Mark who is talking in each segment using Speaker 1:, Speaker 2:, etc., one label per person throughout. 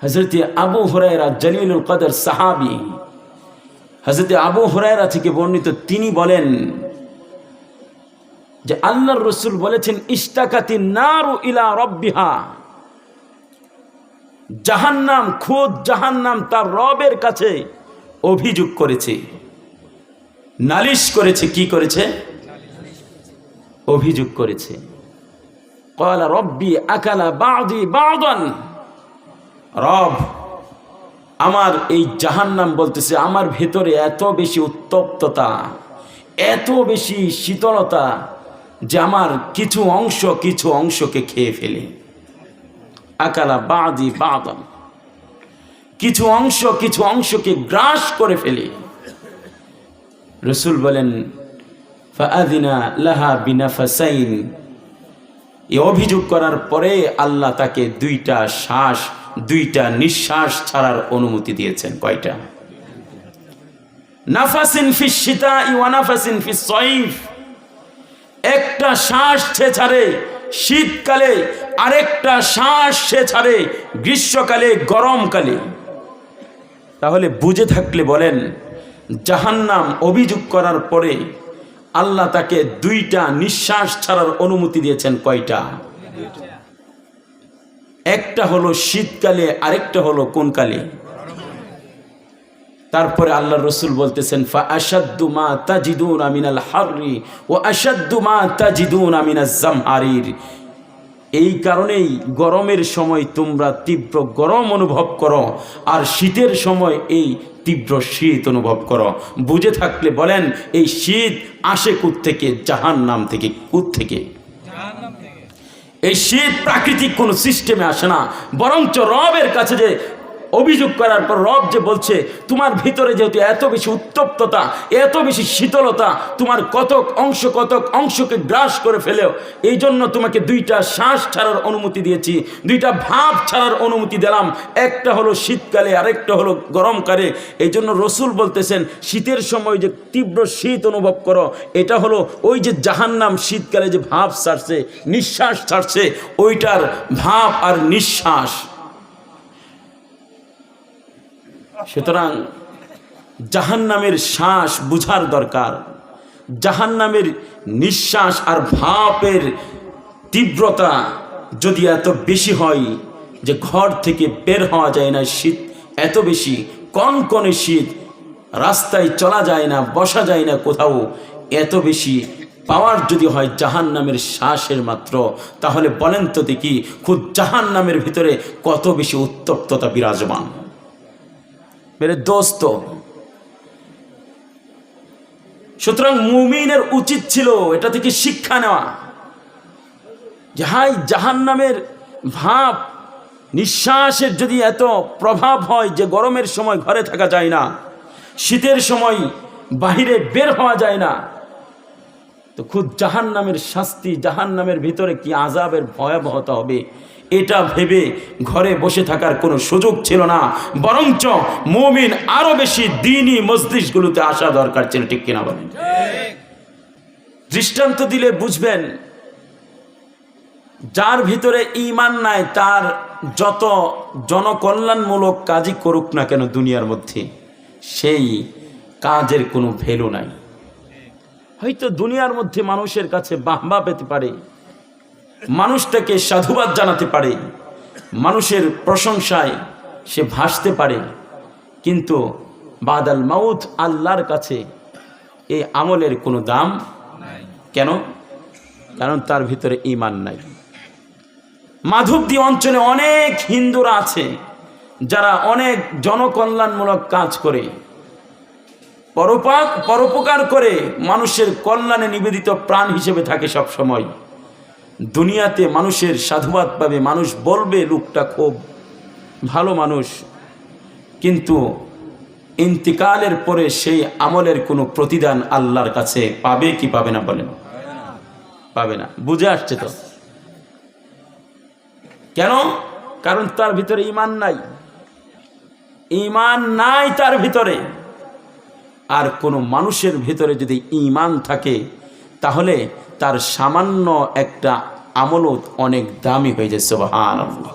Speaker 1: হযরত আবু হুরায়রা জলিলুল কদর সাহাবী, হযরত আবু হুরায়রা থেকে বর্ণিত, তিনি বলেন যে আল্লাহর রাসূল বলেছেন, ইশতাকাতিন নারু ইলা রাব্বিহা, জাহান্নাম, খোদ জাহান্নাম তার রবের কাছে অভিযোগ করেছে, নালিশ করেছে। কি করেছে? অভিযোগ করেছে। ক্বালা রব্বি আকালা বা'দি বা'দান, রব, আমার এই জাহান্নাম বলতেছে আমার ভেতরে এত বেশি উত্তপ্ততা, এত বেশি শীতলতা যে আমার কিছু অংশকে খেয়ে ফেলে। আকালা বা'দি বা'দান, কিছু অংশকে গ্রাস করে ফেলে। রাসূল বলেন, ফাআযিনা লাহা বিনাফাসাইন, এই অভিযোগ করার পরে আল্লাহ তাকে দুইটা নিঃশ্বাস ছাড়ার অনুমতি দিয়েছেন। কয়টা? নাফাসিন ফিস শিতাই ওয়া নাফাসিন ফিস সাইফ, একটা শ্বাস সে ছাড়ে শীতকালে, আরেকটা শ্বাস সে ছাড়ে গ্রীষ্মকালে, গরমকালে। তাহলে বুঝে থাকলে বলেন, জাহান্নাম অভিযোগ করার পরে আল্লাহ তাকে দুইটা নিঃশ্বাস ছাড়ার অনুমতি দিয়েছেন। কয়টা? একটা হলো শীতকালে, আরেকটা হলো কোন কালে? তারপরে আল্লাহর রাসূল বলতেছেন, ফা আশাদ্দু মা তাজিদুনা মিনাল হাররি ওয়া আশাদ্দু মা তাজিদুনা মিনাজ জামহারির, এই কারণেই গরমের সময় তোমরা তীব্র গরম অনুভব করো, আর শীতের সময় এই তীব্র শীত অনুভব করো। বুঝে থাকলে বলেন, এই শীত আসে কোত্থেকে? জাহান্নাম থেকে। কোত্থেকে? এই শীত প্রাকৃতিক কোনো সিস্টেমে আসে না, বরঞ্চ রবের কাছে যে অভিযোগ করার পর রব যে বলছে, তোমার ভিতরে যেহেতু এত বেশি উত্তপ্ততা, এত বেশি শীতলতা, তোমার কতক অংশকে গ্রাস করে ফেলেও, এই জন্য তোমাকে দুইটা শ্বাস ছাড়ার অনুমতি দিয়েছি, দুইটা ভাব ছাড়ার অনুমতি দিলাম। একটা হলো শীতকালে, আরেকটা হলো গরমকালে। এই জন্য রসুল বলতেছেন, শীতের সময় যে তীব্র শীত অনুভব করো, এটা হলো ওই যে জাহান্নাম শীতকালে যে ভাব ছাড়ছে, নিঃশ্বাস ছাড়ছে, ওইটার ভাব আর নিঃশ্বাস। সুতরাং জাহান্নামের শ্বাস বুঝার দরকার। জাহান্নামের নিঃশ্বাস আর ভাবের তীব্রতা যদি এত বেশি হয় যে ঘর থেকে বের হওয়া যায় না, শীত এত বেশি, কনকনে শীত, রাস্তায় চলা যায় না, বসা যায় না কোথাও, এত বেশি পাওয়ার যদি হয় জাহান্নামের শ্বাসের মাত্র, তাহলে বলেন তো দেখি, খুদ জাহান্নামের ভিতরে কত বেশি উত্তপ্ততা বিরাজমান। মেরে দোস্ত, সুতরাং মুমিনের উচিত ছিল এটা থেকে শিক্ষা নেওয়া, যে হাই জাহান্নামের ভাব নিঃশ্বাসের যদি এত প্রভাব হয় যে গরমের সময় ঘরে থাকা যায় না, শীতের সময় বাহিরে বের হওয়া যায় না, তো খুদ জাহান্নামের শাস্তি, জাহান্নামের ভিতরে কি আযাবের ভয়াবহতা হবে, এটা ভেবে ঘরে বসে থাকার কোনো সুযোগ ছিল না, বরঞ্চ মুমিন আরো বেশি দ্বীনি মজলিসগুলোতে আসা দরকার ছিল। ঠিক কিনা বলেন? দৃষ্টান্ত দিলে বুঝবেন, যার ভিতরে ঈমান নাই, তার যত জনকল্যাণমূলক কাজই করুক না কেন দুনিয়ার মধ্যে, সেই কাজের কোনো ভ্যালু নাই। হয়তো দুনিয়ার মধ্যে মানুষের কাছে বাহবা পেতে পারে, মানুষটাকে সাধুবাদ জানাতে পারে, মানুষের প্রশংসায় সে ভাসতে পারে, কিন্তু বাদাল মাউত আল্লাহর কাছে এই আমলের কোনো দাম নাই। কেন? কারণ তার ভিতরে ঈমান নাই। মাধবদী অঞ্চলে অনেক হিন্দুরা আছে যারা অনেক জনকল্যাণমূলক কাজ করে, পরোপকার করে, মানুষের কল্যাণে নিবেদিত প্রাণ হিসেবে থাকে সব সময়। দুনিয়াতে মানুষের সাধুবাদ পাবে, মানুষ বলবে লোকটা খুব ভালো মানুষ, কিন্তু ইন্তিকালের পরে সেই আমলের কোনো প্রতিদান আল্লাহর কাছে পাবে কি পাবে না? বলেন, পাবে না। বুঝে আসছে তো? কেন? কারণ তার ভিতরে ঈমান নাই। ঈমান নাই তার ভিতরে। আর কোনো মানুষের ভিতরে যদি ঈমান থাকে, তাহলে তার সামান্য একটা আমলত অনেক দামি হয়ে যায়। সুবহানাল্লাহ।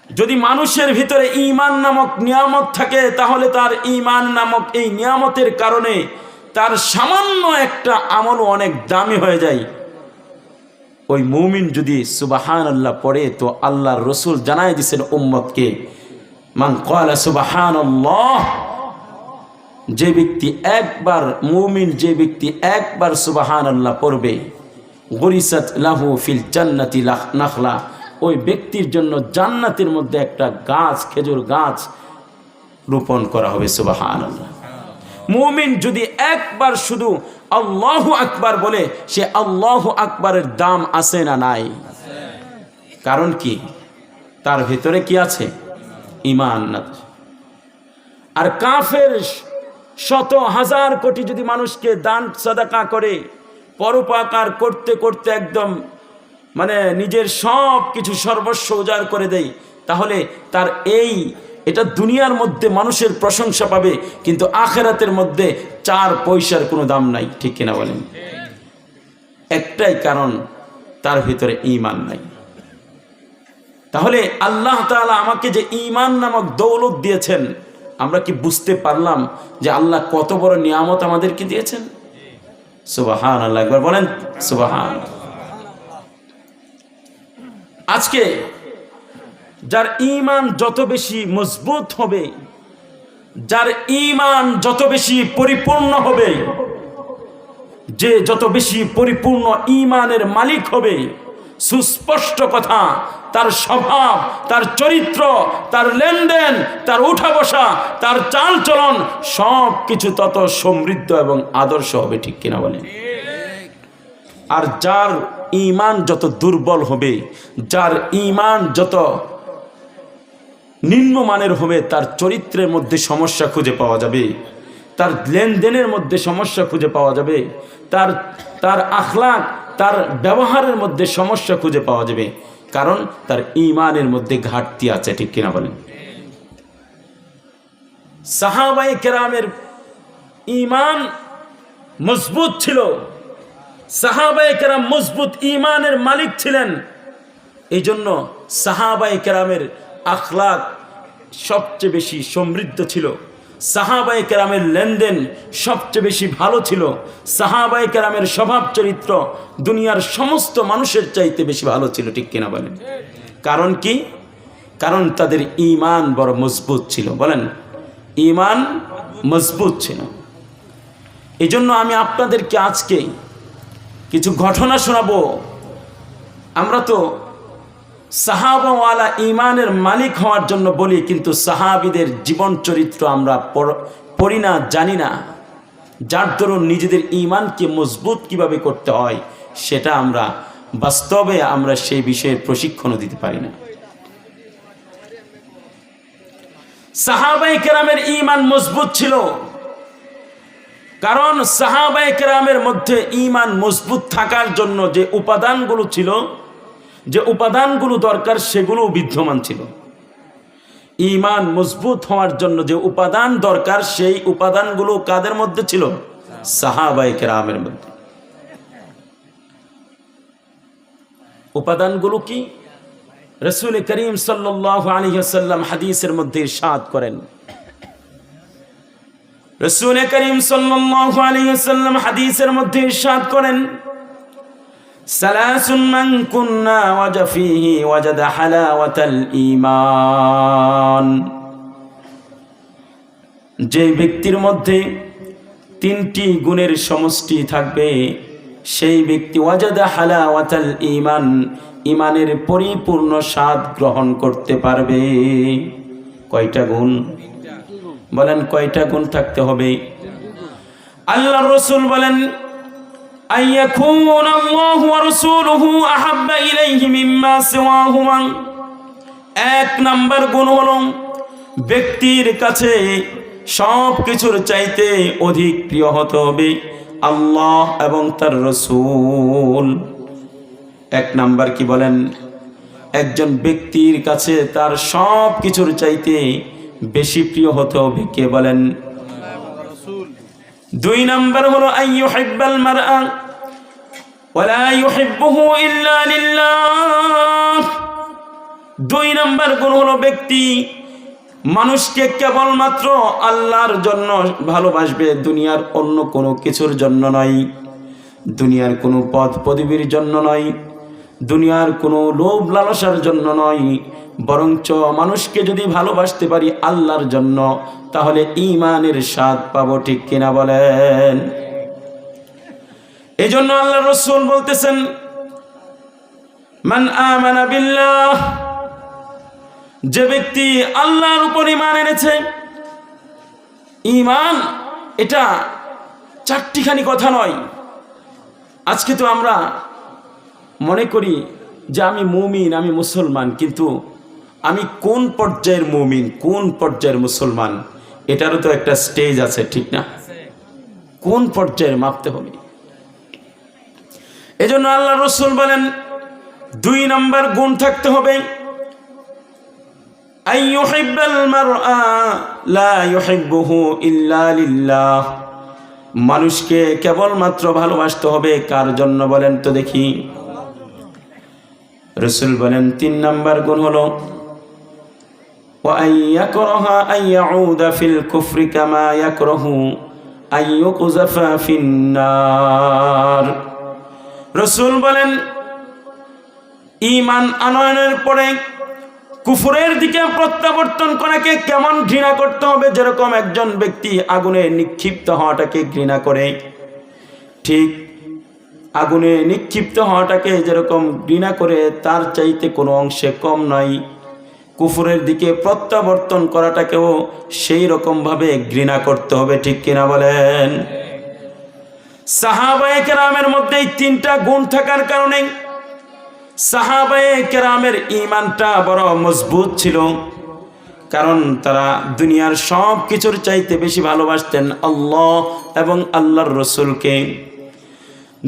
Speaker 1: যদি মানুষের ভিতরে ঈমান নামক নিয়ামত থাকে, তাহলে তার ঈমান নামক এই নিয়ামতের কারণে তার সামান্য একটা আমল অনেক দামি হয়ে যায়। ওই মুমিন যদি সুবহানাল্লাহ পড়ে, তো আল্লাহর রাসূল জানায় দিয়েছেন উম্মতকে, মান ক্বালা সুবহানাল্লাহ, যে ব্যক্তি একবার মুমিন, যে ব্যক্তি একবার সুবহানাল্লাহ পড়বে, গুরিসাত লাহু ফিল জান্নাতি নাখলা, ওই ব্যক্তির জন্য জান্নাতের মধ্যে একটা গাছ, খেজুর গাছ রোপণ করা হবে। সুবহানাল্লাহ। মুমিন যদি একবার শুধু আল্লাহু আকবার বলে, সে আল্লাহু আকবারের দাম আছে না নাই? কারণ কি? তার ভিতরে কি আছে? ঈমান। আর কাফের শত হাজার কোটি যদি মানুষকে দান সাদাকা করে, পরোপকার করতে করতে একদম নিজের সব কিছু সর্বস্ব উজাড় করে দেয়, তাহলে তার এটা দুনিয়ার মধ্যে মানুষের প্রশংসা পাবে, কিন্তু আখিরাতের মধ্যে 4 পয়সার কোনো দাম নাই। ঠিক কিনা বলেন? একটাই কারণ, তার ভিতরে ঈমান নাই। তাহলে আল্লাহ তাআলা আমাকে যে ঈমান নামক দৌলত দিয়েছেন, আমরা কি বুঝতে পারলাম যে আল্লাহ কত বড় নিয়ামত আমাদেরকে দিয়েছেন? সুবহানাল্লাহ, একবার বলেন সুবহানাল্লাহ। আজকে যার ঈমান যত বেশি মজবুত হবে, যার ঈমান যত বেশি পরিপূর্ণ হবে, যে যত বেশি পরিপূর্ণ ঈমানের মালিক হবে, সুস্পষ্ট কথা, তার স্বভাব, তার চরিত্র, তার লেনদেন, তার উঠা বসা, তার চাল চলন, সব কিছু তত সমৃদ্ধ এবং আদর্শ হবে। ঠিক কিনা বলেন? আর যার ঈমান যত দুর্বল হবে, যার ঈমান যত নিম্নমানের হবে, তার চরিত্রের মধ্যে সমস্যা খুঁজে পাওয়া যাবে, তার লেনদেনের মধ্যে সমস্যা খুঁজে পাওয়া যাবে, তার আখলাক, তার ব্যবহারের মধ্যে সমস্যা খুঁজে পাওয়া যাবে, কারণ তার ঈমানের মধ্যে ঘাটতি আছে। ঠিক কিনা বলেন? সাহাবায়ে কেরামের ঈমান মজবুত ছিল, সাহাবায়ে কেরাম মজবুত ঈমানের মালিক ছিলেন। এই জন্য সাহাবায়ে কেরামের আখলাক সবচেয়ে বেশি সমৃদ্ধ ছিল, সাহাবায়ে কেরামের লেনদেন সবচেয়ে বেশি ভালো ছিল, সাহাবায়ে কেরামের স্বভাব চরিত্র দুনিয়ার সমস্ত মানুষের চাইতে বেশি ভালো ছিল। ঠিক কিনা বলেন? কারণ কি? কারণ তাদের ঈমান বড় মজবুত ছিল। বলেন, ঈমান মজবুত ছিল। এই জন্য আমি আপনাদেরকে আজকে কিছু ঘটনা শোনাবো। আমরা তো সাহাবাওয়ালা ঈমানের মালিক হওয়ার জন্য বলি, কিন্তু সাহাবীদের জীবন চরিত্র আমরা পড়ি না, জানি না, যার দরুন নিজেদের ঈমানকে মজবুত কিভাবে করতে হয় সেটা আমরা বাস্তবে আমরা সেই বিষয়ে প্রশিক্ষণও দিতে পারি না। সাহাবায়ে কেরামের ঈমান মজবুত ছিল, কারণ সাহাবায়ে কেরামের মধ্যে ঈমান মজবুত থাকার জন্য যে উপাদানগুলো ছিল, যে উপাদানগুলো দরকার, সেগুলো বিদ্যমান ছিল। ঈমান মজবুত হওয়ার জন্য যে উপাদান দরকার, সেই উপাদানগুলো কাদের মধ্যে ছিল? সাহাবায়ে কেরামের মধ্যে। উপাদানগুলো কি? রাসূল করিম সাল্লাল্লাহু আলাইহি ওয়াসাল্লাম হাদিসের মধ্যে ইরশাদ করেন, রাসূল করিম সাল্লাল্লাহু আলাইহি ওয়াসাল্লাম হাদিসের মধ্যে ইরশাদ করেন, সালাসুন মান কুন্না ওয়াজা ফীহি ওয়াজাদা হালাওয়াতাল ঈমান। যে ব্যক্তির মধ্যে 3টি গুণের সমষ্টি থাকবে, সেই ব্যক্তি ওয়াজাদা হালাওয়াতাল ঈমান, ঈমানের পরিপূর্ণ স্বাদ গ্রহণ করতে পারবে। কয়টা গুণ? বলেন, কয়টা গুণ থাকতে হবে? আল্লাহর রাসূল বলেন, আইয়াকুন আল্লাহু ওয়া রাসূলুহু আহাব্বা ইলাইহি মিম্মা সিওয়াহুমা। 1 নাম্বার গুণ হলো ব্যক্তির কাছে সব কিছুর চাইতে অধিক প্রিয় হতে হবে আল্লাহ এবং তার রাসূল। 1 নাম্বার কি বলেন? একজন ব্যক্তির কাছে তার সব কিছুর চাইতে বেশি প্রিয় হতে হবে কে বলেন? 2 নাম্বার হলো আইয়ুহিব্বাল মারআ ওয়ালা ইউহিব্বুহু ইল্লা লিল্লাহ। দুই নাম্বার গুণ হলো ব্যক্তি মানুষকে কেবলমাত্র আল্লাহর জন্য ভালোবাসবে, দুনিয়ার অন্য কোনো কিছুর জন্য নয়, দুনিয়ার কোনো পদ পদবীর জন্য নয়, দুনিয়ার কোনো লোভ লালসার জন্য নয়, বরঞ্চ মানুষকে যদি ভালোবাসতে পারি আল্লাহর জন্য, তাহলে ঈমানের স্বাদ পাবো। ঠিক কিনা বলেন? এই জন্য আল্লাহ রাসূল বলতেছেন, মান আমানা বিল্লাহ, যে ব্যক্তি আল্লাহর উপর ঈমান এনেছে। ঈমান এটা চারটিখানি কথা নয়। আজকে তো আমরা মনে করি যে আমি মুমিন, আমি মুসলমান, কিন্তু আমি কোন পর্যায়ের মুমিন, কোন পর্যায়ের মুসলমান, এটারও তো একটা স্টেজ আছে, ঠিক না? কোন পর্যায়ে মাপতে হবে। এজন্য আল্লাহ রাসূল বলেন, দুই নাম্বার গুণ থাকতে হবে, আইয়ুহিব্বাল মারআ লা ইউহিব্বুহু ইল্লা লিল্লাহ, মানুষকে কেবলমাত্র ভালোবাসতে হবে কার জন্য বলেন তো দেখি? রাসূল বলেন তিন নাম্বার গুণ হলো ওয়া আইয়াকরাহা আইয়াউদা ফিল কুফরি কামা ইয়াকরাহু আইয়ুকযাফা ফিন্নার। রাসূল বলেন ঈমান আনয়নের পরে কুফরের দিকে প্রত্যাবর্তন করাকে কেমন ঘৃণা করতে হবে, যেরকম একজন ব্যক্তি আগুনে নিক্ষিপ্ত হওয়াটাকে ঘৃণা করে, ঠিক আগুনে নিক্ষিপ্ত হওয়াটাকে যেরকম ঘৃণা করে, তার চাইতে কোনো অংশে কম নয় কুফরের দিকে প্রত্যাবর্তন করাটাকেও সেই রকমভাবে ঘৃণা করতে হবে। ঠিক কিনা বলেন? সাহাবায়ে কেরামের মধ্যে এই তিনটা গুণ থাকার কারণে সাহাবায়ে কেরামের ঈমানটা বড় মজবুত ছিল, কারণ তারা দুনিয়ার সব কিছুর চাইতে বেশি ভালোবাসতেন আল্লাহ এবং আল্লাহর রসুলকে।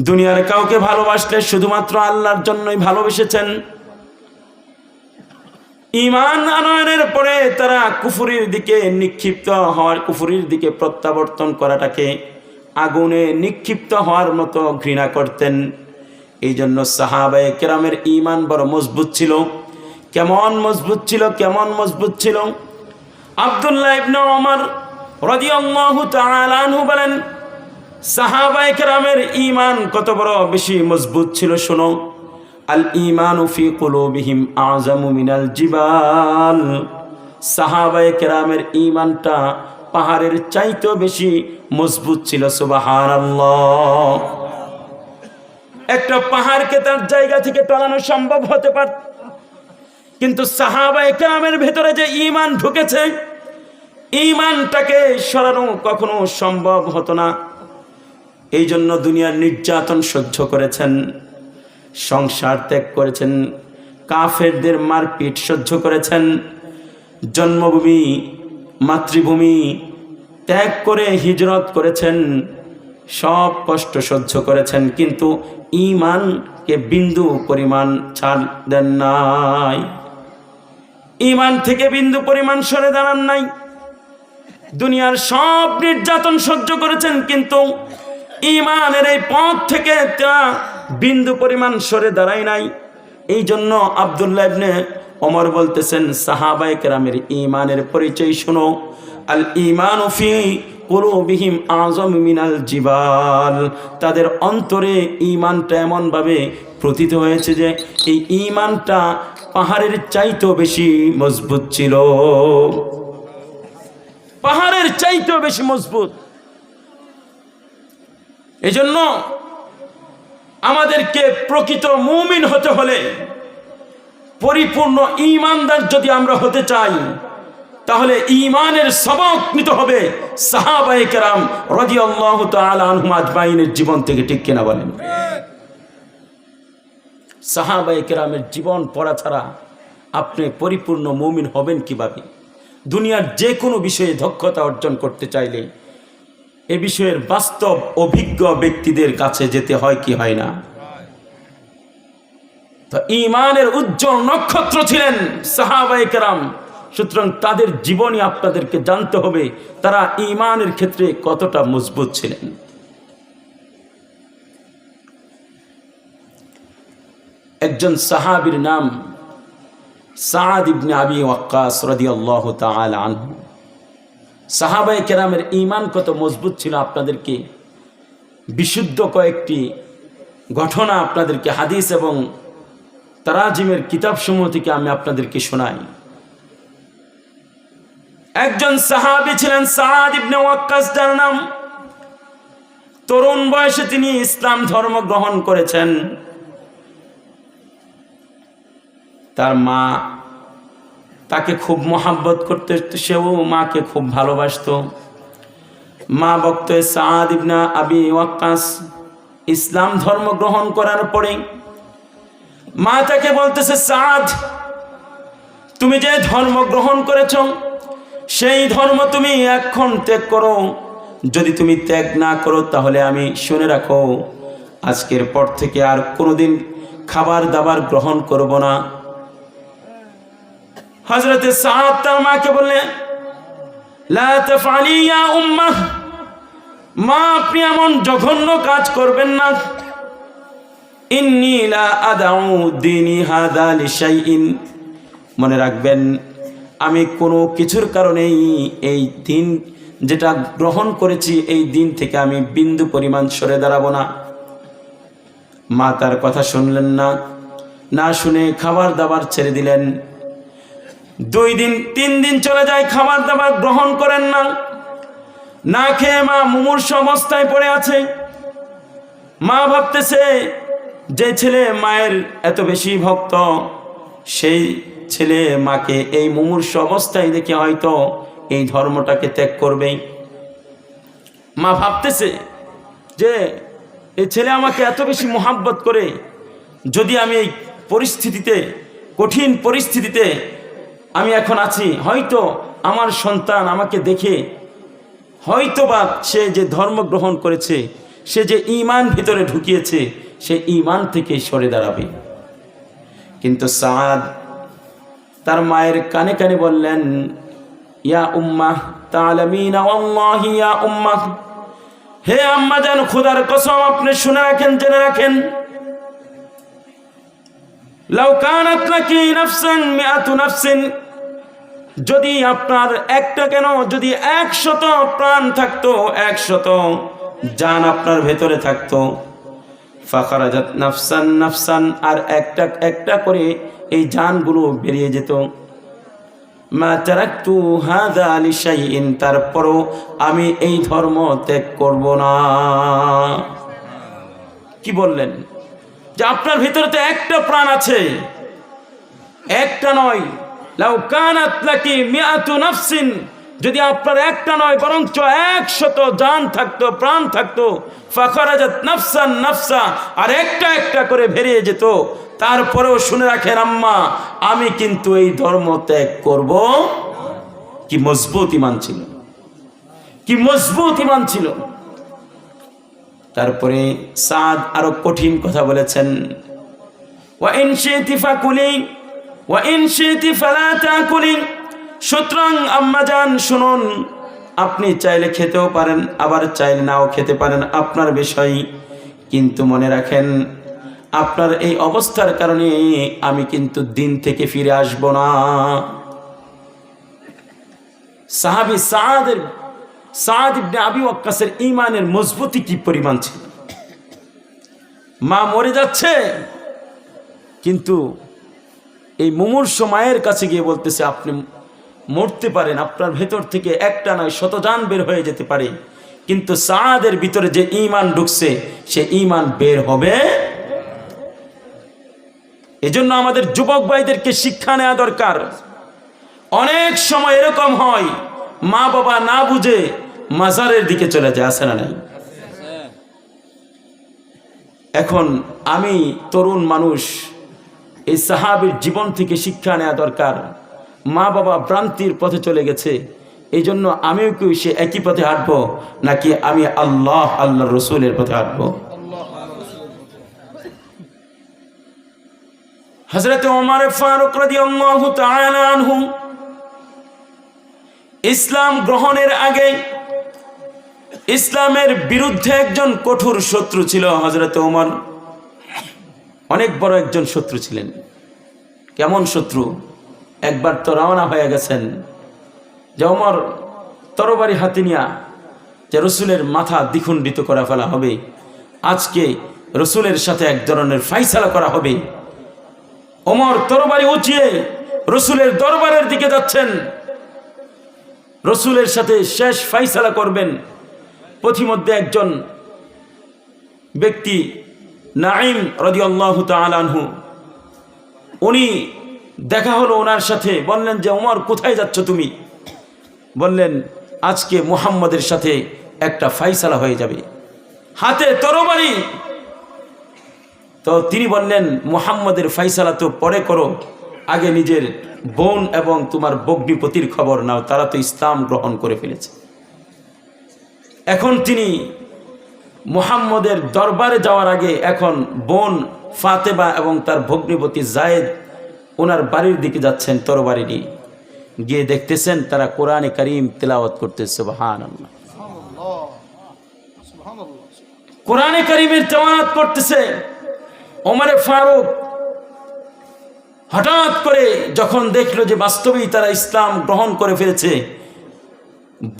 Speaker 1: দুনিয়ার কাউকে ভালোবাসলে শুধুমাত্র আল্লাহর জন্যই ভালোবেসেছেন। ঈমান আনয়নের পরে তারা কুফরির দিকে নিক্ষিপ্ত হওয়ার, কুফরির দিকে প্রত্যাবর্তন করাটাকে আগুনে নিক্ষিপ্ত হওয়ার মতো ঘৃণা করতেন। এই জন্য সাহাবায়ে কেরামের ঈমান বড় মজবুত ছিল। কেমন মজবুত ছিল? কেমন মজবুত ছিল? আব্দুল্লাহ ইবনে ওমর রাদিয়াল্লাহু তাআলা আনহু বলেন, সাহাবায়ে কেরামের ঈমান কত বড় বেশি মজবুত ছিল শোনো। আল ঈমানু ফি কুলুবিহিম আযামু মিনাল জিবাল। সাহাবায়ে কেরামের ঈমানটা পাহাড়ের চাইতেও বেশি মজবুত ছিল। সুবহানাল্লাহ। একটা পাহাড়কে তার জায়গা থেকে টলানো সম্ভব হতে পারত, কিন্তু সাহাবায়ে কেরামের ভেতরে যে ঈমান ঢুকেছে, ঈমানটাকে সরানো কখনো সম্ভব হতো না। এই জন্য দুনিয়ার নির্যাতন সহ্য করেছেন, সংসার ত্যাগ করেছেন, কাফেরদের মারপিট সহ্য করেছেন, জন্মভূমি মাতৃভূমি ত্যাগ করে হিজরত করেছেন, সব কষ্ট সহ্য করেছেন, কিন্তু ঈমানকে বিন্দু পরিমাণ ছাড় দেন নাই। ঈমান থেকে বিন্দু পরিমাণ সরে দাঁড়ান নাই। দুনিয়ার সব নির্যাতন সহ্য করেছেন, কিন্তু ঈমানের এই পথ থেকে তা বিন্দু পরিমাণ সরে দাঁড়ায় নাই। এই জন্য আব্দুল্লাহ ইবনে ওমর বলতেছেন, সাহাবায়ে কেরামের ঈমানের পরিচয় শুনো। আল ঈমানু ফি কুলুবিহিম আযামু মিনাল জিবাল। তাদের অন্তরে ঈমানটা এমনভাবে প্রতীত হয়েছে যে এই ঈমানটা পাহাড়ের চাইতেও বেশি মজবুত ছিল, পাহাড়ের চাইতেও বেশি মজবুত। এজন্য আমাদেরকে প্রকৃত মুমিন হতে হলে, পরিপূর্ণ ঈমানদার যদি আমরা হতে চাই, তাহলে ঈমানের সবক নিতে হবে সাহাবায়ে কেরাম রাদিয়াল্লাহু তাআলা আনহুম আজমাইনের জীবন থেকে। ঠিক কিনা বলেন? সাহাবায়ে কেরামের জীবন পড়া ছাড়া আপনি পরিপূর্ণ মুমিন হবেন কিভাবে? দুনিয়ার যে কোনো বিষয়ে দক্ষতা অর্জন করতে চাইলে এ বিষয়ের বাস্তব অভিজ্ঞ ব্যক্তিদের কাছে যেতে হয় কি হয় না? তো ঈমানের উজ্জ্বল নক্ষত্র ছিলেন সাহাবায়ে কেরাম। সুতরাং তাদের জীবনী আপনাদেরকে জানতে হবে, তারা ঈমানের ক্ষেত্রে কতটা মজবুত ছিলেন। একজন সাহাবীর নাম সাদ ইবনে আবি ওয়াক্কাস রাদিয়াল্লাহু তাআলা আনহু। সাহাবায়ে কেরামের ঈমান কত মজবুত ছিল আপনাদেরকে বিশুদ্ধ কয়েকটি ঘটনা আপনাদেরকে হাদিস এবং তারাজিমের কিতাবসমূহ থেকে আমি আপনাদেরকে শোনাই। একজন সাহাবী ছিলেন সাদ ইবনে ওয়াক্কাস, যার নাম। তরুণ বয়সে তিনি ইসলাম ধর্ম গ্রহণ করেছেন। তার মা তাকে খুব মহাব্বত করতে, সেও মাকে খুব ভালোবাসতো। মা বলতো, সাদ ইবনে আবি ওয়াক্কাস ইসলাম ধর্ম গ্রহণ করার পরে মা তাকে বলতেছে, সাদ তুমি যে ধর্ম গ্রহণ করেছ সেই ধর্ম তুমি এখন ত্যাগ করো। যদি তুমি ত্যাগ না করো তাহলে আমি শুনে রাখো আজকের পর থেকে আর কোনোদিন খাবার দাবার গ্রহণ করব না। হযরতে সাদ তার মাকে বললেন, লা তাফআলি ইয়া উম্মাহ, মা আপনি এমন জঘন্য কাজ করবেন না। ইন্নী লা আদাউ দীনি হাযা লিশাইইন, মনে রাখবেন আমি কোনো কিছুর কারণেই এই দিন যেটা গ্রহণ করেছি এই দিন থেকে আমি বিন্দু পরিমাণ সরে দাঁড়াবো না। মা তার কথা শুনলেন না, না শুনে খাবার দাবার ছেড়ে দিলেন। 2 দিন 3 দিন চলে যায়, খাবার দাবার গ্রহণ করেন না। না খেয়ে মা মুমূর্ষু অবস্থায় পড়ে আছে। মা ভাবতেছে যে ছেলে মায়ের এত বেশি ভক্ত, সেই ছেলে মাকে এই মুমূর্ষু অবস্থায় দেখে হয়তো এই ধর্মটাকে ত্যাগ করবেই। মা ভাবতেছে যে এই ছেলে আমাকে এত বেশি মোহাব্বত করে, যদি আমি এই পরিস্থিতিতে, কঠিন পরিস্থিতিতে আমি এখন আছি, হয়তো আমার সন্তান আমাকে দেখে হয়তো বা সে যে ধর্ম গ্রহণ করেছে, সে যে ঈমান ভিতরে ঢুকিয়েছে, সে ঈমান থেকে সরে দাঁড়াবে। কিন্তু সাদ তার মায়ের কানে কানে বললেন, ইয়া উম্মাহ তা'লামিনা ওয়াল্লাহি ইয়া উম্মাহ, হে আম্মা জান, খোদার কসম আপনি শুনে রাখেন, জেনে রাখেন, লাউ কানাত লাকি নাফসান মিআতু নাফসিন, যদি আপনার একটা কেন, যদি 100 প্রাণ থাকতো, 100 জান আপনার ভেতরে থাকতো, ফাখারাজাত নাফসান নাফসান, আর একটা একটা করে এই জানগুলো বেরিয়ে যেত, মা তারাকতু হাযা লিশাইইন, তারপরও আমি এই ধর্ম ত্যাগ করব না। কি বললেন? যে আপনার ভিতরে তো একটা প্রাণ আছে, একটা নয়। লাউ কানাত লাকি মিআতু নাফসিন, যদি আপনার একটা নয় বরঞ্চ 100 জান থাকতো, প্রাণ থাকতো, ফাখারাজাত নাফসান নাফসা, আর একটা একটা করে বেরিয়ে যেত, তারপরেও শুনে রাখেন আম্মা, আমি কিন্তু এই ধর্ম ত্যাগ করব। কি মজবুত ঈমান ছিল, কি মজবুত ঈমান ছিল। তারপরে সাদ আরো কঠিন কথা বলেছেন, ওয়া ইন শি'তি ফাকুলি ওয়া ইন শি'তি ফালা তাকুলি, সুতরাং আম্মা জান শুনুন, আপনি চাইলে খেতেও পারেন, আবার চাইলে নাও খেতে পারেন, আপনার বিষয়, কিন্তু মনে রাখেন আপনার এই অবস্থার কারণে আমি কিন্তু দিন থেকে ফিরে আসব না। সাহাবী সাদ ইবনে আবি ওয়াক্কাসের ঈমানের মজবুতি কি পরিমাণ ছিল। মা মরে যাচ্ছে, কিন্তু এই মুমূর্ষু মায়ের কাছে গিয়ে বলতেছে, আপনি মরতে পারেন, আপনার ভেতর থেকে একটা নয় 100 জান বের হয়ে যেতে পারে, কিন্তু সাদের ভিতরে যে ঈমান ঢুকছে সে ঈমান বের হবে। এজন্য আমাদের যুবক ভাইদেরকে শিক্ষা নেওয়া দরকার। অনেক সময় এরকম হয়, মা বাবা না বুঝে মাজারের দিকে চলে যায়, আছে না নাই? এখন আমি তরুণ মানুষ, এই সাহাবীর জীবন থেকে শিক্ষা নেওয়া দরকার। মা বাবা ভ্রান্তির পথে চলে গেছে, এই জন্য আমিও কি সে একই পথে হাঁটবো, নাকি আমি আল্লাহর রসুলের পথে হাঁটবো? হযরত ওমর ফারুক রাদিয়াল্লাহু তাআলা আনহু ইসলাম গ্রহণের আগে ইসলামের বিরুদ্ধে একজন কঠোর শত্রু ছিল। হযরত ওমর অনেক বড় একজন শত্রু ছিলেন। কেমন শত্রু? একবার তো রওনা হয়ে গেছেন যে ওমর তরবারি হাতে নিয়া যে রসুলের মাথা দ্বিখণ্ডিত করা ফেলা হবে, আজকে রসুলের সাথে এক ধরনের ফাইসালা করা হবে। ওমর তরবারি উঁচিয়ে রসুলের দরবারের দিকে যাচ্ছেন, রসুলের সাথে শেষ ফাইসালা করবেন। পথিমধ্যে একজন ব্যক্তি নাঈম রাদিয়াল্লাহু তাআলা আনহু, উনি দেখা হলো ওনার সাথে, বললেন যে ওমর কোথায় যাচ্ছ তুমি? বললেন আজকে মুহাম্মদের সাথে একটা ফাইসালা হয়ে যাবে, হাতে তরবারি। তো তিনি বললেন মুহাম্মদের ফাইসালা তো পরে করো, আগে নিজের বোন এবং তোমার ভগ্নিপতির খবর নাও, তারা তো ইসলাম গ্রহণ করে ফেলেছে। এখন তিনি মুহাম্মদের দরবারে যাওয়ার আগে এখন বোন ফাতেমা এবং তার ভগ্নিপতি জায়েদ ওনার বাড়ির দিকে যাচ্ছেন তরবারি নিয়ে। গিয়ে দেখতেছেন তারা কোরআনে কারীম তেলাওয়াত করতেছে, সুবহানাল্লাহ, কোরআনে কারীমের তেলাওয়াত করতেছে। ওমরে ফারুক হঠাৎ করে যখন দেখলো যে বাস্তবেই তারা ইসলাম গ্রহণ করে ফেলেছে,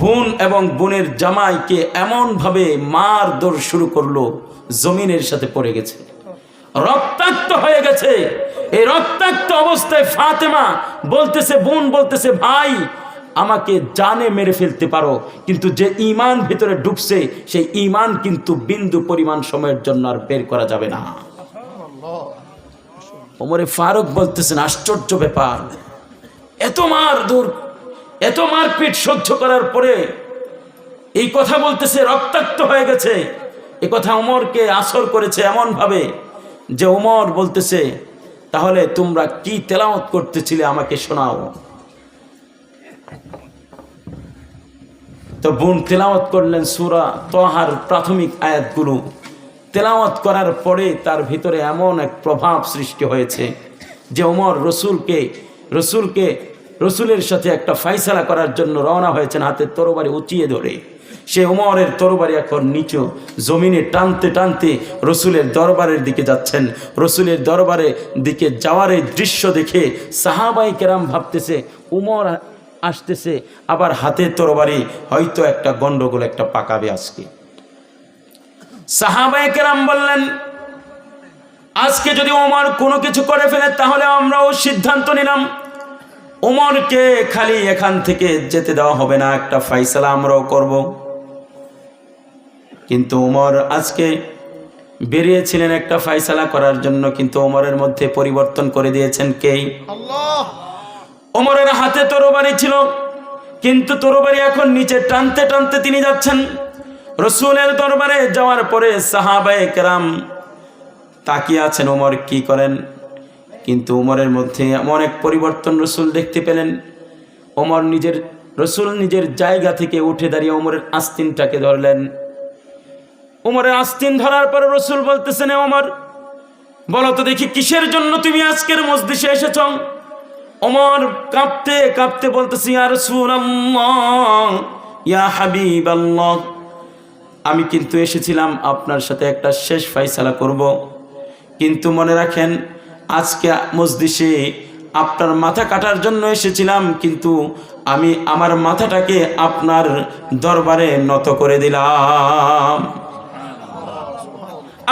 Speaker 1: বোন এবং বোনের জামাইকে এমনভাবে মারধর শুরু করলো, জমিনের সাথে পড়ে গেছে, রক্তাক্ত হয়ে গেছে। এই রক্তাক্ত অবস্থায় ফাতেমা বলতেছে, বোন বলতেছে, ভাই আমাকে জানে মেরে ফেলতে পারো, কিন্তু যে ঈমান ভিতরে ঢুকছে সেই ঈমান কিন্তু বিন্দু পরিমাণ সময়ের জন্য আর বের করা যাবে না। ওমরে ফারুক বলতেছেন আশ্চর্য ব্যাপার, এত মারপিট সহ্য করার পরে এই কথা বলতেছে, রক্তাক্ত হয়ে গেছে। এই কথা ওমরকে আসর করেছে এমন ভাবে যে ওমর বলতেছে, তাহলে তোমরা কি তেলাওয়াত করতেছিলে আমাকে শোনাও। তো বোন তেলাওয়াত করলেন সূরা তাহার প্রাথমিক আয়াতগুলো। তেলাওয়াত করার পরে তার ভিতরে এমন এক প্রভাব সৃষ্টি হয়েছে যে ওমর রসুলের সাথে একটা ফাইসালা করার জন্য রওনা হয়েছেন, হাতে তরবারি উঁচিয়ে ধরে। সে ওমরের তরবারি এখন নিচু জমিনে টানতে টানতে রসুলের দরবারের দিকে যাচ্ছেন। রসুলের দরবারের দিকে যাওয়ার এই দৃশ্য দেখে সাহাবায়ে কেরাম ভাবতেছে ওমর আসতেছে, আবার হাতে তরবারি, হয়তো একটা গন্ডগোল একটা পাকাবে আজকে। সাহাবায়ে কেরাম বললেন আজকে যদি ওমর কোনো কিছু করে ফেলে তাহলে আমরাও সিদ্ধান্ত নিলাম ওমরকে খালি এখান থেকে যেতে দেওয়া হবে না, একটা ফাইসালা আমরাও করব। কিন্তু ওমর আজকে বেরিয়েছিলেন একটা ফাইসালা করার জন্য, কিন্তু ওমরের মধ্যে পরিবর্তন করে দিয়েছেন কে? আল্লাহ। ওমরের হাতে তরবারি ছিল, কিন্তু তরবারি এখন নিচে টানতে টানতে তিনি যাচ্ছেন। রসুলের দরবারে যাওয়ার পরে সাহাবায়ে কেরাম তাকিয়ে আছেন ওমর কি করেন, কিন্তু ওমরের মধ্যে এমন এক পরিবর্তন রসুল দেখতে পেলেন। রসুল নিজের জায়গা থেকে উঠে দাঁড়িয়ে ওমরের আস্তিনটাকে ধরলেন। ওমরের আস্তিন ধরার পরে রসুল বলতেছেন, ওমর বলো তো দেখি কিসের জন্য তুমি আজকের মজলিসে এসেছ? ওমর কাঁপতে কাঁপতে বলতেছি, ইয়া রাসূলুল্লাহ, ইয়া হাবিবাল্লাহ, আমি কিন্তু এসেছিলাম আপনার সাথে একটা শেষ ফাইসালা করব, কিন্তু মনে রাখেন আজকে মজলিসে আপনার মাথা কাটার জন্য এসেছিলাম, কিন্তু আমি আমার মাথাটাকে আপনার দরবারে নত করে দিলাম,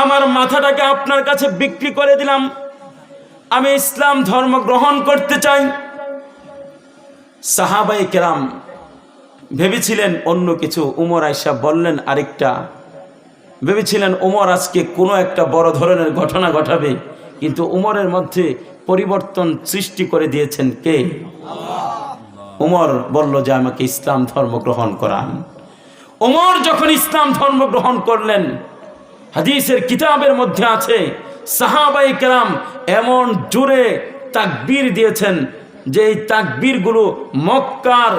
Speaker 1: আমার মাথাটাকে আপনার কাছে বিক্রি করে দিলাম, আমি ইসলাম ধর্ম গ্রহণ করতে চাই। সাহাবায়ে কেরাম ভেবেছিলেন অন্য কিছু, ওমর আয়েশা বললেন আরেকটা, ভেবেছিলেন ওমর আজকে কোনো একটা বড় ধরনের ঘটনা ঘটাবে, কিন্তু ওমরের মধ্যে পরিবর্তন সৃষ্টি করে দিয়েছেন কে? ওমর বলল যে আমাকে ইসলাম ধর্ম গ্রহণ করান। ওমর যখন ইসলাম ধর্ম গ্রহণ করলেন, হাদিসের কিতাবের মধ্যে আছে সাহাবায়ে কেরাম এমন জোরে তাকবীর দিয়েছেন যে এই তাকবীরগুলো মক্কার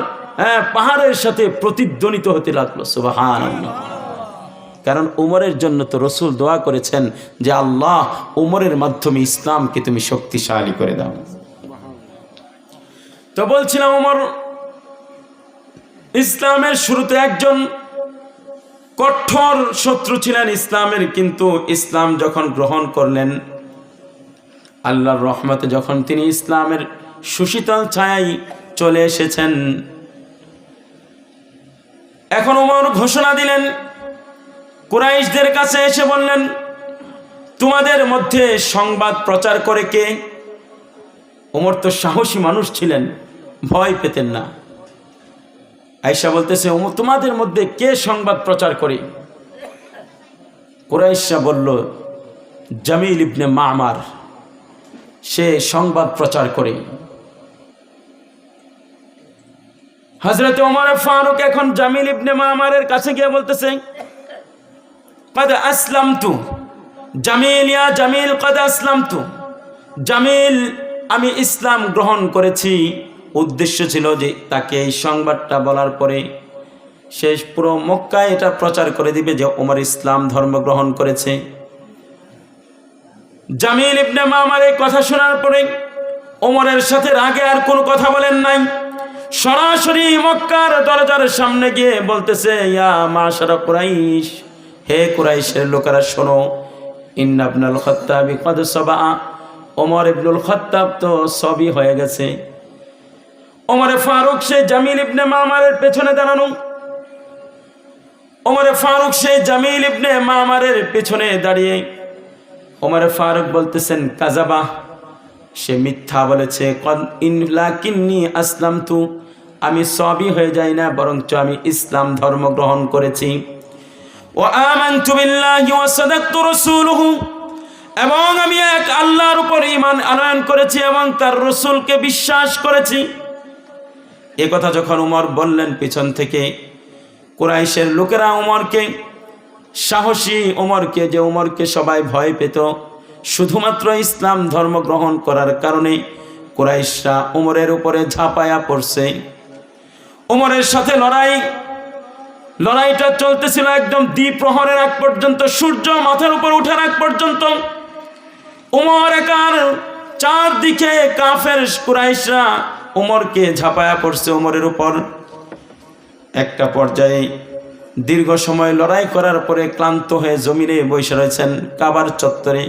Speaker 1: পাহাড়ের সাথে প্রতিধ্বনিত হতে লাগলো, সুবহানাল্লাহ। কারণ ওমরের জন্য তো রসুল দোয়া করেছেন যে আল্লাহ ওমরের মাধ্যমে ইসলামকে তুমি শক্তিশালী করে দাও। তো বলছিলাম ওমর ইসলামের শুরুতে একজন কঠোর শত্রু ছিলেন ইসলামের, কিন্তু ইসলাম যখন গ্রহণ করলেন, আল্লাহর রহমতে যখন তিনি ইসলামের সুশীতল ছায়ায় চলে এসেছেন। এখন ওমর ঘোষণা দিলেন, কুরাইশদের কাছে এসে বললেন, তোমাদের মধ্যে সংবাদ প্রচার করে কে? ওমর তো সাহসী মানুষ ছিলেন, ভয় পেতেন না। আয়েশা বলতেছে, ওমর তোমাদের মধ্যে কে সংবাদ প্রচার করে? কুরাইশরা বলল, জামিল ইবনে মামার, সে সংবাদ প্রচার করে। হযরত ওমর ফারুক এখন জামিল ইবনে মামারের কাছে গিয়ে বলতেছে, قد أسلمت জামিল, ইয়া জামিল, قد أسلمت জামিল, আমি ইসলাম গ্রহণ করেছি। উদ্দেশ্য ছিল যে তাকে এই সংবাদটা বলার পরে শেষ পুরো মক্কায় এটা প্রচার করে দিবে যে ওমর ইসলাম ধর্ম গ্রহণ করেছে। জামিল ইবনে মামার এই কথা শোনার পরে ওমরের সাথে রাগে আর কোনো কথা বলেন নাই, সরাসরি মক্কার দরজার সামনে গিয়ে বলতেছে, ইয়া মাশারা কুরাইশ, হে কুরাইশের লোকেরা শোনো, ইন্না ইবনুল খাত্তাব কদ সাবা, ওমর ইবনুল খাত্তাব তো সবই হয়ে গেছে। ওমর ফারুক সে জামিল ইবনে মামারের পেছনে দাঁড়ানো, ওমর ফারুক সে জামিল ইবনে মামারের পেছনে দাঁড়িয়ে ওমর ফারুক বলতেছেন, কাযাবা, সে মিথ্যা বলেছে। কদ লাকিন্নী আসলামতু, আমি সবই হয়ে যাই না, বরঞ্চ আমি ইসলাম ধর্ম গ্রহণ করেছি। ওয়া আমানতু বিল্লাহি ওয়া সাদাকতু রাসূলুহু, এবং আমি এক আল্লাহর উপর ঈমান আনয়ন করেছি এবং তার রাসূলকে বিশ্বাস করেছি। এ কথা যখন ওমর বললেন, পিছন থেকে কুরাইশের লোকেরা ওমরকে, সাহসী ওমরকে, যে ওমরকে সবাই ভয় পেত শুধুমাত্র ইসলাম ধর্ম গ্রহণ করার কারণে, কুরাইশরা ওমরের উপরে ঝাঁপায়া পড়ছে। ওমরের সাথে লড়াইটা চলতেছিল একদম দ্বিপ্রহরের আগ পর্যন্ত, সূর্য মাথার উপর ওঠার আগ পর্যন্ত। ওমর একার চারদিকে কাফের কুরাইশরা ওমরকে ঝাঁপায়া পড়ছে ওমরের উপর। একটা পর্যায়ে দীর্ঘ সময় লড়াই করার পরে ক্লান্ত হয়ে জমিনে বসে রয়েছেন কাবার চত্বরে।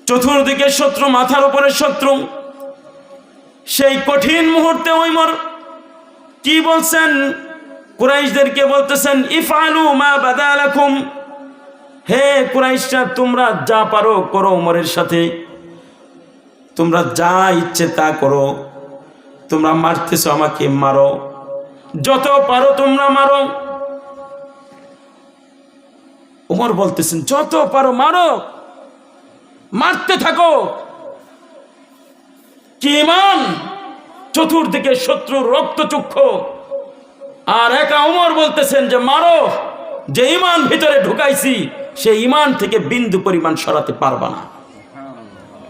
Speaker 1: চতুর্দিকে শত্রু, মাথার উপরে শত্রু। সেই কঠিন মুহূর্তে ওমর কি বলছেন? কুরাইশদেরকে বলতেছেন, ইফআলু মা বাদা লাকুম, হে কুরাইশরা, তোমরা যা পারো করো, ওমরের সাথে তোমরা যা ইচ্ছে তা করো। তোমরা মারতেছো, আমাকে মারো, যত পারো তোমরা মারো। ওমর বলতেছেন, যত পারো মারো, মারতে থাকো। কি ঈমান! চতুর্দিকে শত্রুর রক্তচক্ষু, আর একা ওমর বলতেছেন যে মারো। যে ঈমান ভিতরে ঢুকাইছি সেই ঈমান থেকে বিন্দু পরিমাণ সরাতে পারবা না।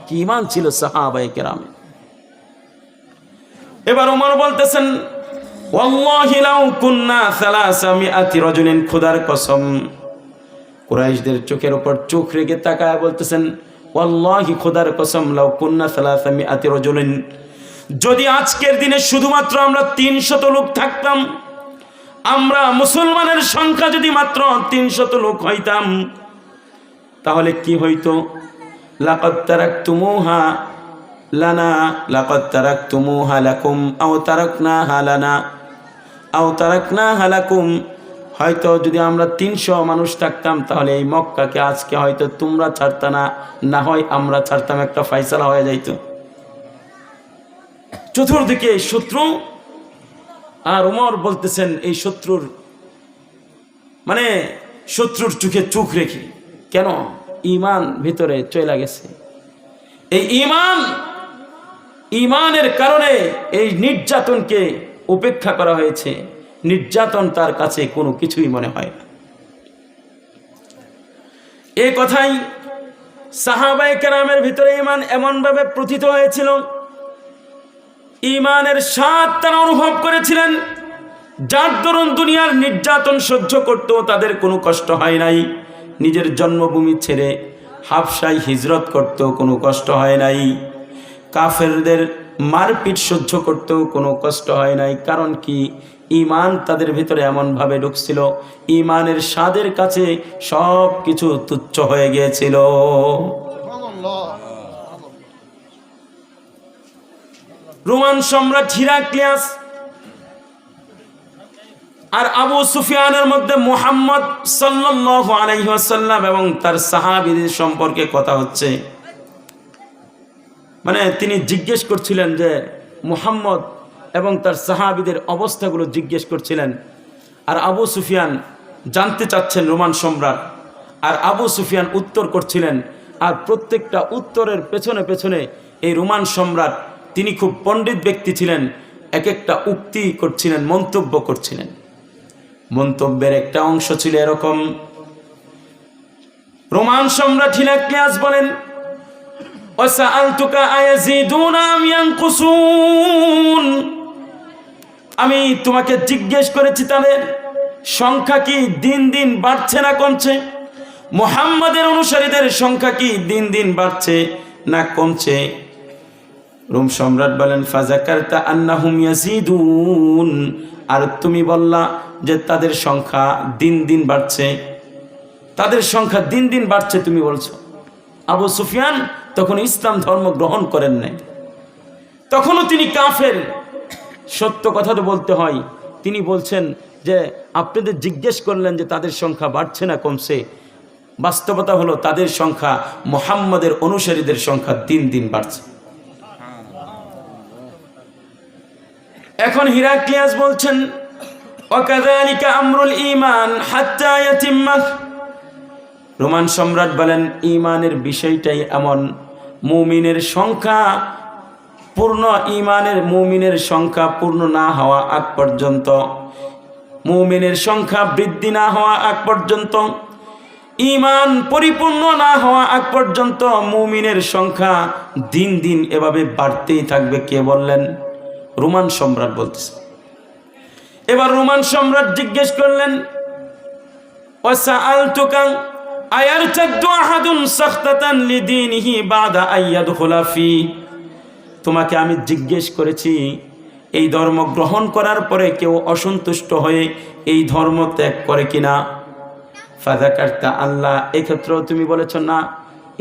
Speaker 1: কি ঈমান ছিল সাহাবায়ে কেরামে! এবার ওমর বলতেছেন, ওয়াল্লাহি লাউ কুন্না 300 রাজুলিন, খোদার কসম। কুরাইশদের চোখের উপর চোখ রেখে তাকায় বলতেছেন, ওয়াল্লাহি, খোদার কসম, লাউ কুন্না 300 রাজুলিন, যদি আজকের দিনে শুধুমাত্র আমরা 300 লোক থাকতাম, আমরা মুসলমানের সংখ্যা যদি মাত্র 300 লোক হইতাম, তাহলে কি হইতো? লাকাদ তারাকতুমুহা লানা, লাকাদ তারাকতুমুহা লাকুম, আও তারাকনাহা লানা, আও তারাকনাহা লাকুম। হয়তো যদি আমরা 300 মানুষ থাকতাম, তাহলে এই মক্কাকে আজকে হয়তো তোমরা ছাড়তা না, না হয় আমরা ছাড়তাম, একটা ফয়সালা হয়ে যাইতো। চতুর্দিকে শত্রু, আর ওমর বলতেছেন এই শত্রুর চোখে চোখ রেখে, কেন? ঈমান ভিতরে চলে গেছে। এই ঈমানের কারণে এই নির্যাতনকে উপেক্ষা করা হয়েছে। নির্যাতন তার কাছে কোনো কিছুই মনে হয় না। এই কথাই সাহাবায়ে কেরামের ভিতরে ঈমান এমনভাবে প্রথিত হয়েছিল, ঈমানের স্বাদ তারা অনুভব করেছিলেন, যার দরুন দুনিয়ার নির্যাতন সহ্য করতেও তাদের কোনো কষ্ট হয় নাই। নিজের জন্মভূমি ছেড়ে হাবশায় হিজরত করতেও কোনো কষ্ট হয় নাই। কাফেরদের মারপিট সহ্য করতেও কোনো কষ্ট হয় নাই। কারণ কি? ঈমান তাদের ভিতরে এমনভাবে ঢুকছিল, ঈমানের স্বাদের কাছে সব কিছু তুচ্ছ হয়ে গিয়েছিল। রোমান সম্রাট হিরাক্লিয়াস আর আবু সুফিয়ানের মধ্যে মুহাম্মদ সাল্লাল্লাহু আলাইহি ওয়াসাল্লাম এবং তার সাহাবীদের সম্পর্কে কথা হচ্ছে। মানে তিনি জিজ্ঞেস করছিলেন যে মুহাম্মদ এবং তার সাহাবীদের অবস্থাগুলো জিজ্ঞেস করছিলেন। আর আবু সুফিয়ান জানতে চাচ্ছেন রোমান সম্রাট, আর আবু সুফিয়ান উত্তর করছিলেন। আর প্রত্যেকটা উত্তরের পেছনে পেছনে এই রোমান সম্রাট, তিনি খুব পণ্ডিত ব্যক্তি ছিলেন, এক একটা উক্তি করছিলেন, মন্তব্য করছিলেন। মন্তব্যের একটা অংশ ছিল এরকম। রোমান সম্রাট হিরাক্লিয়াস বলেন, ওয়াসাআলতুকা আয়াজিদুনা আম ইয়ানকুসুন, আমি তোমাকে জিজ্ঞেস করেছি তাদের সংখ্যা কি দিন দিন বাড়ছে না কমছে? মুহাম্মাদের অনুসারীদের সংখ্যা কি দিন দিন বাড়ছে না কমছে? রোম সম্রাট বলেন, ফাযাকারতা আন্নাহুম ইয়াজিদুন, আর তুমি বললা যে তাদের সংখ্যা দিন দিন বাড়ছে, তাদের সংখ্যা দিন দিন বাড়ছে তুমি বলছো। আবু সুফিয়ান তখন ইসলাম ধর্ম গ্রহণ করেন নাই, তখনও তিনি কাফের। সত্য কথা তো বলতে হয়। তিনি বলছেন যে আপনাদের জিজ্ঞেস করলেন যে তাদের সংখ্যা বাড়ছে না কমছে, বাস্তবতা হলো তাদের সংখ্যা, মুহাম্মাদের অনুসারীদের সংখ্যা দিন দিন বাড়ছে। এখন হিরাক্লিয়াস বলছেন, ওয়াকাযালিকা আমরুল ঈমান হাত্তা ইয়াতিম্মা, রোমান সম্রাট বলেন ঈমানের বিষয়টাই এমন, মুমিনের সংখ্যা পূর্ণ, ঈমানের মুমিনের সংখ্যা পূর্ণ না হওয়া আগ পর্যন্ত, মুমিনের সংখ্যা বৃদ্ধি না হওয়া আগ পর্যন্ত, ঈমান পরিপূর্ণ না হওয়া আগ পর্যন্ত মুমিনের সংখ্যা দিন দিন এভাবে বাড়তেই থাকবে। কে বললেন? রোমান সম্রাট বলতেছে। এবার রোমান সম্রাট জিজ্ঞেস করলেন, ওয়াসাআলতুকা আয়ারতাদু আহাদুন সাখতাতান লিদীনিহি বাদা আইয়াদখুলা ফি, তোমাকে আমি জিজ্ঞেস করেছি এই ধর্ম গ্রহণ করার পরে কেউ অসন্তুষ্ট হয়ে এই ধর্ম ত্যাগ করে কিনা? ফাযাকারতা আল্লাহ, এক্ষেত্রেও তুমি বলেছ না,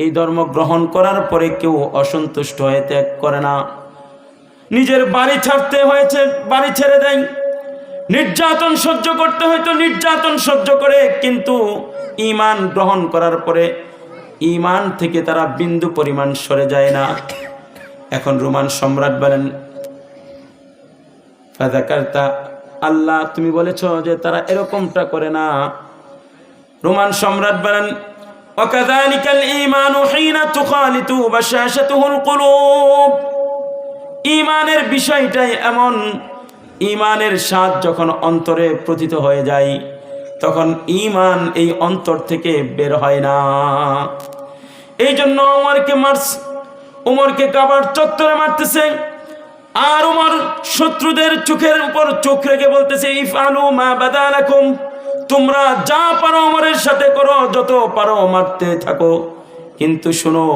Speaker 1: এই ধর্ম গ্রহণ করার পরে কেউ অসন্তুষ্ট হয়ে ত্যাগ করে না। নিজের বাড়ি ছাড়তে হয়েছে, বাড়ি ছেড়ে দেয়, নির্যাতন সহ্য করতে হয়তো নির্যাতন সহ্য করে, কিন্তু ঈমান গ্রহণ করার পরে ঈমান থেকে তারা বিন্দু পরিমাণ সরে যায় না। এখন রোমান সম্রাট বলেন, ফাযাকারতা আল্লাহ, তুমি বলেছ যে তারা এরকমটা করে না। রোমান সম্রাট বলেন, ওয়াকাযালিকাল ঈমানু হিনা তুখালিতু বাশাশাতুহুল কুলুব, ঈমানের বিষয়টাই এমন, ঈমানের স্বাদ যখন অন্তরে প্রতীত হয়ে যায় তখন ঈমান এই অন্তর থেকে বের হয় না। এই জন্য ওমরকে মারছে, ওমরকে কাবার চত্বরে মারতেছে, আর ওমর শত্রুদের চোখের উপর চোখ রেখে বলতেছে, ইফআলু মা বাদালাকুম, তোমরা যা পারো ওমরের সাথে করো, যত পারো মারতে থাকো, কিন্তু শোনো,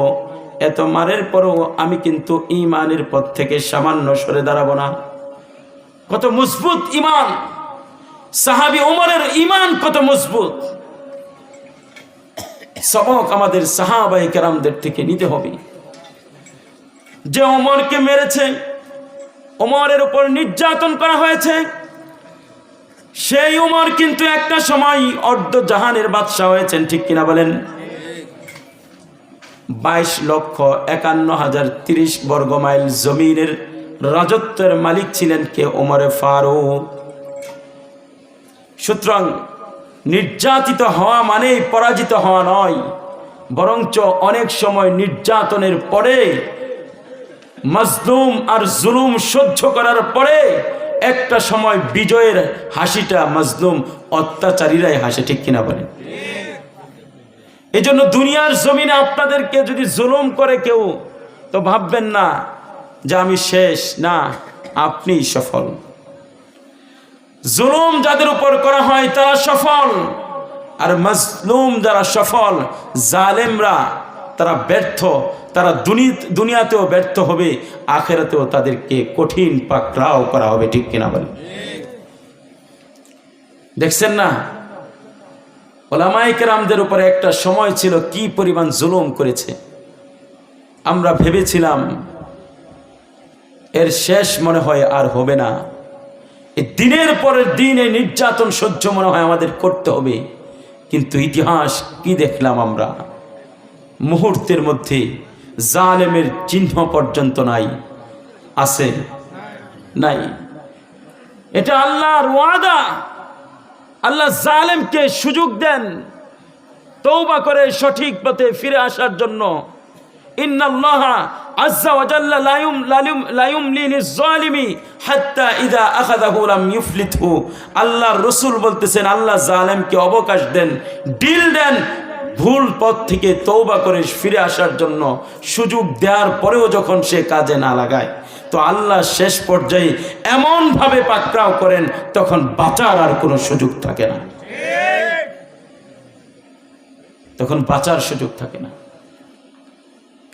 Speaker 1: এত মারের পরও আমি কিন্তু ঈমানের পথ থেকে সামান্য সরে দাঁড়াবো না। কত মজবুত ঈমান! সাহাবী ওমরের ঈমান কত মজবুত! সবক আমাদের সাহাবায়ে কেরামদের থেকে নিতে হবে। যে ওমরকে মেরেছে, ওমরের উপর নির্যাতন করা হয়েছে, সেই ওমর কিন্তু একটা সময় অর্ধ জাহানের বাদশা হয়েছেন, ঠিক কিনা বলেন? 22,51,030 বর্গ মাইল জমিনের রাজত্বের মালিক ছিলেন কে? ওমরে ফারুক। সুতরাং নির্যাতিত হওয়া মানেই পরাজিত হওয়া নয়, বরঞ্চ অনেক সময় নির্যাতনের পরে, মাজলুম আর জুলুম সহ্য করার পরে একটা সময় বিজয়ের হাসিটা মাজলুম অত্যাচারীরাই হাসে, ঠিক কিনা বলেন? এই জন্য দুনিয়ার জমিনে আপনাদেরকে যদি জুলুম করে কেউ, তো ভাববেন না যে আমি শেষ, না, আপনি সফল। জুলুম যাদের উপর করা হয় তারা সফল, আর মাজলুম যারা সফল, জালেমরা তারা ব্যর্থ, তারা দুনিয়াতেও ব্যর্থ হবে, আখিরাতেও তাদেরকে কঠিন পাকড়াও করা হবে, ঠিক কিনা বলেন? দেখছেন না, উলামায়ে কেরামদের উপরে একটা সময় ছিল কি পরিমাণ জুলুম করেছে। আমরা ভেবেছিলাম এর শেষ মনে হয় আর হবে না। এই দিনের পরের দিন এই নির্যাতন সহ্য মনে হয় আমাদের করতে হবে, কিন্তু ইতিহাস কি দেখলাম আমরা? মুহূর্তের মধ্যে জালেমের চিহ্ন পর্যন্ত নাই, আছে নাই? এটা আল্লাহর ওয়াদা। আল্লাহ জালেমকে সুযোগ দেন তওবা করে সঠিক পথে ফিরে আসার জন্য। ইন্নাল্লাহা আযজা ওয়া জাল্লা লা ইউমলি লিয-যালিমি হাত্তা ইযা আখাযাহু লাম ইউফলিতহু। আল্লাহর রাসূল বলতেছেন আল্লাহ জালেমকে অবকাশ দেন, ডিল দেন, ভুল পথ থেকে তওবা করে ফিরে আসার জন্য। সুযোগ দেওয়ার পরেও যখন সে কাজে না লাগায়, তো আল্লাহ শেষ পর্যায়ে এমনভাবে পাকড়াও করেন তখন বাঁচার আর কোনো সুযোগ থাকে না, তখন বাঁচার সুযোগ থাকে না।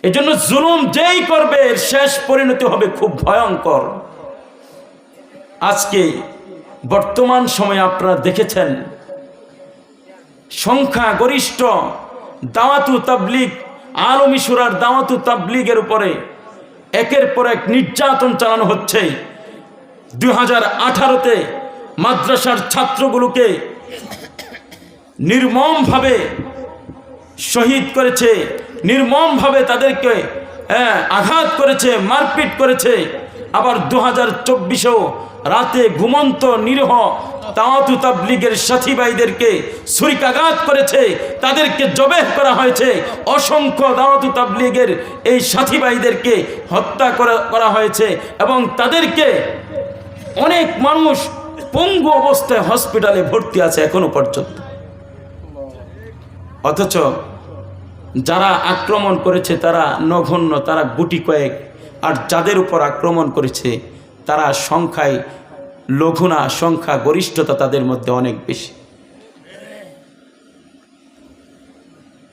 Speaker 1: এজন্য জুলুম যেই করবে এর শেষ পরিণতি হবে খুব ভয়ঙ্কর। আজকে বর্তমান সময়ে আপনারা দেখেছেন সংখ্যা গরিষ্ঠ দাওয়াতু তাবলীগ, আলমী সূরার দাওয়াতু তাবলীগের উপরে একের পর এক নির্যাতন চালানো হচ্ছে। 2018-তে মাদ্রাসার ছাত্রগুলোকে নির্মমভাবে শহীদ করেছে, নির্মমভাবে তাদেরকে আঘাত করেছে, মারপিট করেছে। আবার 2024-এও রাতে ঘুমন্ত নিরীহ দাওয়াতু তাবলীগের সাথী ভাইদেরকে ছুরিকাঘাত করেছে, তাদেরকে জবেহ করা হয়েছে। অসংখ্য দাওয়াতু তাবলীগের এই সাথী ভাইদেরকে হত্যা করা হয়েছে এবং তাদেরকে অনেক মানুষ পঙ্গু অবস্থায় হসপিটালে ভর্তি আছে এখনো পর্যন্ত। অথচ যারা আক্রমণ করেছে তারা নগণ্য, তারা গুটি কয়েক, আর যাদের উপর আক্রমণ করেছে তারা সংখ্যায় লঘু না, সংখ্যা গরিষ্ঠতা তাদের মধ্যে অনেক বেশি।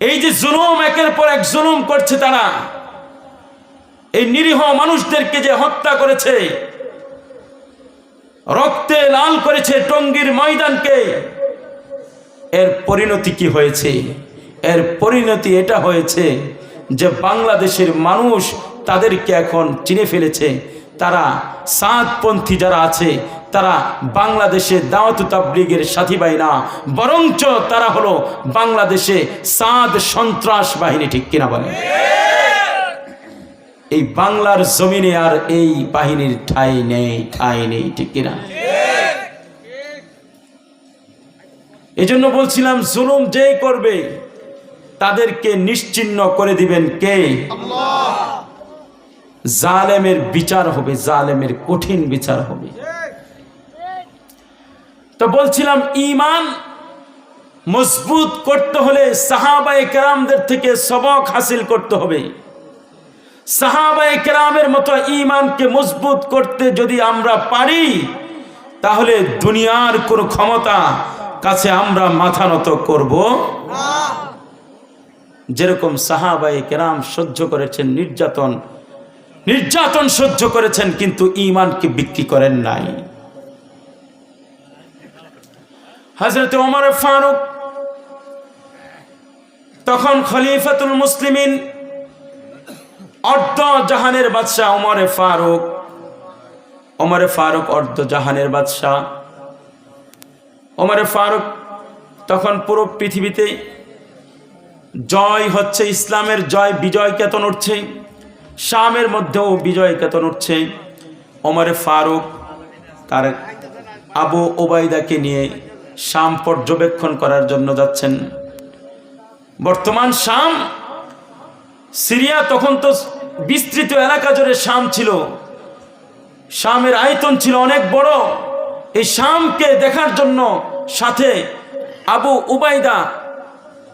Speaker 1: এই যে জুলুম, একের পর এক জুলুম করছে তারা, এই নিরীহ মানুষদেরকে যে হত্যা করেছে, রক্তে লাল করেছে টঙ্গীর ময়দানকে, এর পরিণতি কি হয়েছে? এর পরিণতি এটা হয়েছে যে বাংলাদেশের মানুষ তাদেরকে এখন চিনে ফেলেছে। তারা সাদপন্থী যারা আছে তারা বাংলাদেশে দাওয়াতু তাবলীগের সাথী ভাই না, বরঞ্চ তারা হলো বাংলাদেশে সাদ সন্ত্রাস বাহিনী। ঠিক কিনা বলে? এই বাংলার জমিনে আর এই বাহিনীর ঠাঁই নেই, ঠাঁই নেই। ঠিক কিনা? এজন্য বলছিলাম জুলুম যেই করবে তাদেরকে নিশ্চিহ্ন করে দিবেন কে? আল্লাহ। জালেমের বিচার হবে, জালেমের কঠিন বিচার হবে। তো বলছিলাম ঈমান মজবুত করতে হলে সাহাবায়ে কেরামদের থেকে সবক হাসিল করতে হবে। সাহাবায়ে কেরামের মতো ঈমানকে মজবুত করতে যদি আমরা পারি, তাহলে দুনিয়ার কোনো ক্ষমতা কাছে আমরা মাথা নত করব না। যেরকম সাহাবায়ে কেরাম সহ্য করেছেন নির্যাতন সহ্য করেছেন, কিন্তু ঈমানকে বিক্রি করেন নাই। হযরত ওমর ফারুক তখন খলিফাতুল মুসলিমিন, অর্ধ জাহানের বাদশাহ ওমর ফারুক অর্ধ জাহানের বাদশাহ। ওমর ফারুক তখন পুরো পৃথিবীতে জয় হচ্ছে, ইসলামের জয়, বিজয় কেতন উঠছে, শামের মধ্যেও বিজয় কেতন উঠছে। ওমর ফারুক তার আবু ওবায়দাকে নিয়ে শাম পর্যবেক্ষণ করার জন্য যাচ্ছেন। বর্তমান শাম, সিরিয়া তখন তো বিস্তৃত এলাকা জুড়ে শাম ছিল, শামের আয়তন ছিল অনেক বড়। এই শামকে দেখার জন্য সাথে আবু উবাইদা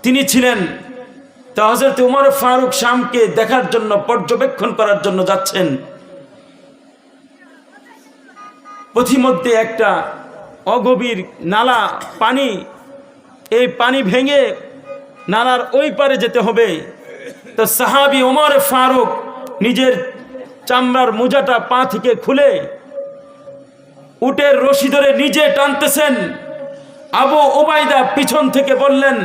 Speaker 1: তিনি ছিলেন। তো হযরত ওমর ফারুক শামকে দেখার জন্য, পর্যবেক্ষণ করার জন্য যাচ্ছেন। পথিমধ্যে একটা অগভীর নালা, পানি, এই পানি ভেঙে নালার ওই পারে যেতে হবে। তো সাহাবী ওমর ফারুক নিজের চামড়ার মোজাটা পা থেকে খুলে উটের রশি ধরে নিজে টানতেছেন। আবু উবাইদা পিছন থেকে বললেন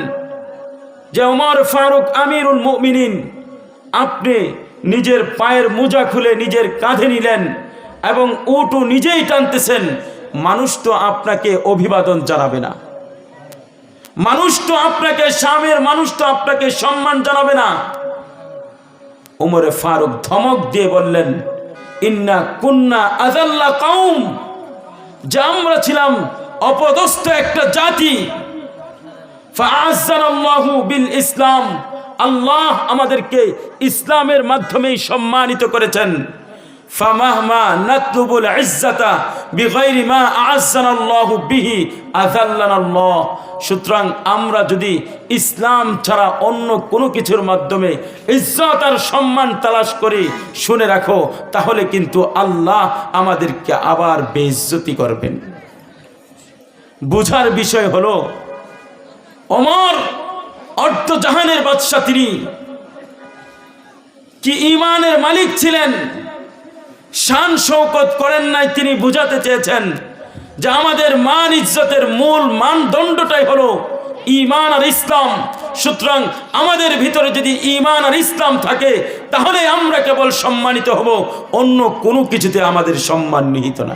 Speaker 1: যে ওমর ফারুক আমিরুল মুমিনিন, আপনি নিজের পায়ের মোজা খুলে নিজের কাঁধে নিলেন, এবং উটও নিজেই টানতেছেন, মানুষ তো আপনাকে অভিবাদন জানাবে না, মানুষ তো আপনাকে শামের মানুষ তো আপনাকে সম্মান জানাবে না। ওমরে ফারুক ধমক দিয়ে বললেন, ইন্না কুন্না আযাল্লা কওম, যে আমরা ছিলাম অপদস্থ একটা জাতি। ফাআযানাল্লাহু বিল ইসলাম, আল্লাহ আমাদেরকে ইসলামের মাধ্যমেই সম্মানিত করেছেন। ফামাহমা নাতলুবুল ইজ্জাতা বিগাইরি মা আ'আযানাল্লাহু বিহি আযাল্লানাল্লাহ। সুতরাং আমরা যদি ইসলাম ছাড়া অন্য কোনো কিছুর মাধ্যমে ইজ্জত আর সম্মান তালাশ করি, শুনে রাখো, তাহলে কিন্তু আল্লাহ আমাদেরকে আবার বেইজ্জতি করবেন। বুঝার বিষয় হলো, ওমর অর্ধ জাহানের বাদশা, তিনি কি ঈমানের মালিক ছিলেন, শান শৌকত করেন নাই। তিনি বুঝাতে চেয়েছেন যে আমাদের মান ইজ্জতের মূল মানদণ্ডটাই হলো ঈমান আর ইসলাম। সুতরাং আমাদের ভিতরে যদি ঈমান আর ইসলাম থাকে, তাহলে আমরা কেবল সম্মানিত হব, অন্য কোনো কিছুতে আমাদের সম্মান নিহিত না।